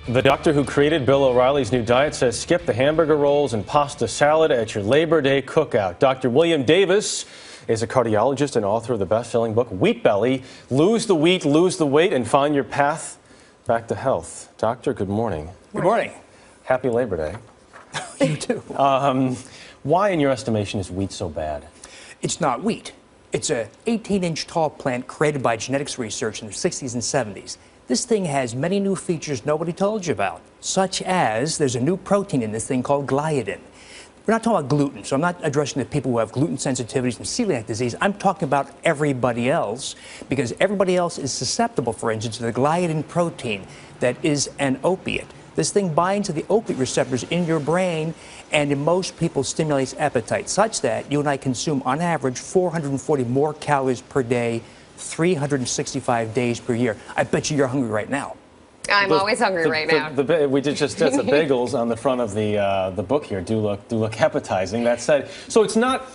The doctor who created Bill O'Reilly's new diet says skip the hamburger rolls and pasta salad at your Labor Day cookout. Dr. William Davis is a cardiologist and author of the best-selling book, Wheat Belly, Lose the Wheat, Lose the Weight, and Find Your Path Back to Health. Doctor, good morning. Good morning. Happy Labor Day. You too. Why, in your estimation, is wheat so bad? It's not wheat. It's an 18-inch tall plant created by genetics research in the 60s and 70s. This thing has many new features nobody told you about, such as there's a new protein in this thing called gliadin. We're not talking about gluten, so I'm not addressing the people who have gluten sensitivities and celiac disease. I'm talking about everybody else, because everybody else is susceptible, for instance, to the gliadin protein that is an opiate. This thing binds to the opiate receptors in your brain, and in most people stimulates appetite, such that you and I consume, on average, 440 more calories per day, 365 days per year. I bet you're hungry right now. I'm always hungry right now. We did just the bagels on the front of the book here do look appetizing. That said, so it's not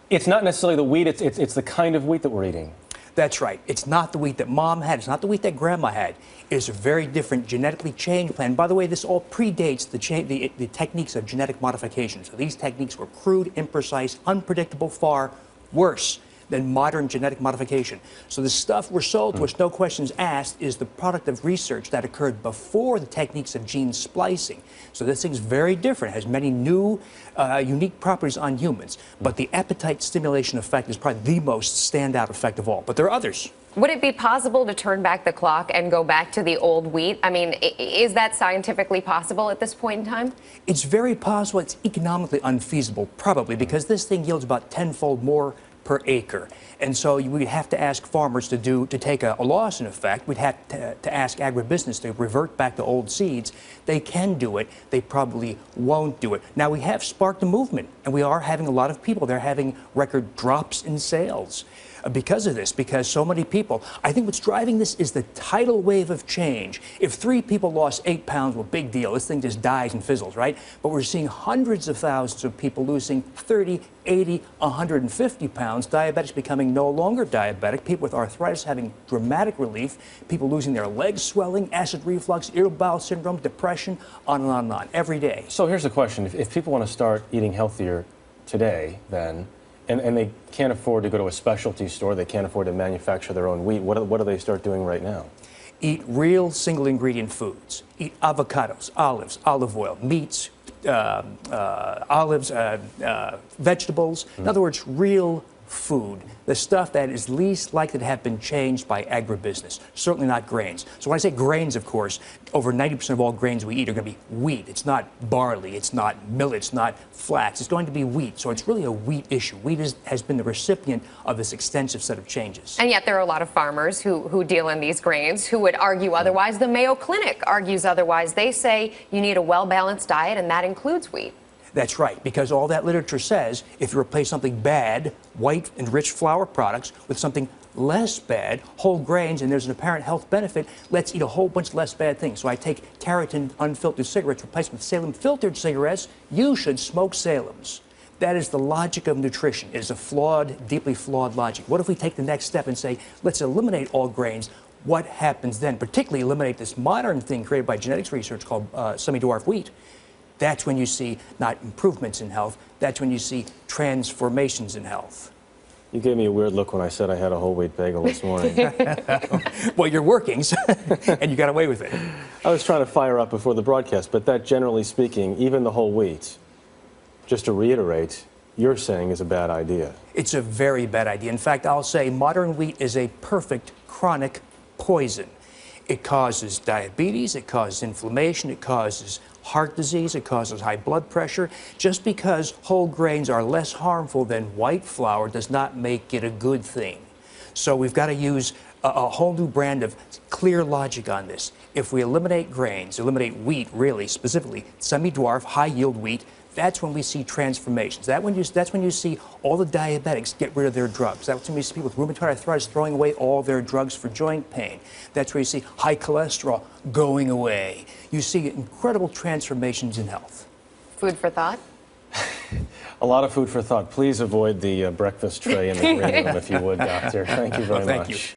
necessarily the wheat. It's the kind of wheat that we're eating. That's right. It's not the wheat that Mom had. It's not the wheat that Grandma had. It's a very different genetically changed plant. By the way, this all predates the techniques of genetic modification. So these techniques were crude, imprecise, unpredictable, far worse than modern genetic modification. So the stuff we're sold to us, no questions asked, is the product of research that occurred before the techniques of gene splicing. So this thing's very different, has many new, unique properties on humans. But the appetite stimulation effect is probably the most standout effect of all. But there are others. Would it be possible to turn back the clock and go back to the old wheat? I mean, is that scientifically possible at this point in time? It's very possible. It's economically unfeasible, probably, because this thing yields about tenfold more per acre. And so we'd have to ask farmers to take a loss in effect. We'd have to ask agribusiness to revert back to old seeds. They can do it. They probably won't do it. Now, we have sparked a movement, and we are having a lot of people. They're having record drops in sales because of this, because so many people. I think what's driving this is the tidal wave of change. If 3 people lost 8 pounds, well, big deal. This thing just dies and fizzles, right? But we're seeing hundreds of thousands of people losing 30, 80, 150 pounds, diabetics becoming no longer diabetic, people with arthritis having dramatic relief, people losing their legs swelling, acid reflux, irritable bowel syndrome, depression, on and on and on, every day. So here's the question. If people want to start eating healthier today, then, and they can't afford to go to a specialty store, they can't afford to manufacture their own wheat, what do they start doing right now? Eat real single ingredient foods. Eat avocados, olives, olive oil, meats, olives, vegetables. In other words, real food, the stuff that is least likely to have been changed by agribusiness, certainly not grains. So when I say grains, of course, over 90% of all grains we eat are going to be wheat. It's not barley, it's not millet, it's not flax, it's going to be wheat. So it's really a wheat issue. Wheat has been the recipient of this extensive set of changes. And yet there are a lot of farmers who deal in these grains who would argue otherwise. The Mayo Clinic argues otherwise. They say you need a well-balanced diet, and that includes wheat. That's right, because all that literature says if you replace something bad, white and rich flour products, with something less bad, whole grains, and there's an apparent health benefit, let's eat a whole bunch less bad things. So I take Tareyton unfiltered cigarettes replaced with Salem filtered cigarettes. You should smoke Salems. That is the logic of nutrition. It is a flawed, deeply flawed logic. What if we take the next step and say, let's eliminate all grains? What happens then? Particularly eliminate this modern thing created by genetics research called semi-dwarf wheat. That's when you see not improvements in health, that's when you see transformations in health. You gave me a weird look when I said I had a whole wheat bagel this morning. Well, you're working, and you got away with it. I was trying to fire up before the broadcast, but that, generally speaking, even the whole wheat, just to reiterate, you're saying is a bad idea. It's a very bad idea. In fact, I'll say modern wheat is a perfect chronic poison. It causes diabetes, it causes inflammation, it causes heart disease, it causes high blood pressure. Just because whole grains are less harmful than white flour does not make it a good thing. So we've got to use a whole new brand of clear logic on this. If we eliminate grains, eliminate wheat really, specifically semi-dwarf, high-yield wheat, that's when we see transformations. That's when you see all the diabetics get rid of their drugs. That's when you see people with rheumatoid arthritis throwing away all their drugs for joint pain. That's where you see high cholesterol going away. You see incredible transformations in health. Food for thought? A lot of food for thought. Please avoid the breakfast tray in the green room if you would, Doctor. Thank you very much. Thank you.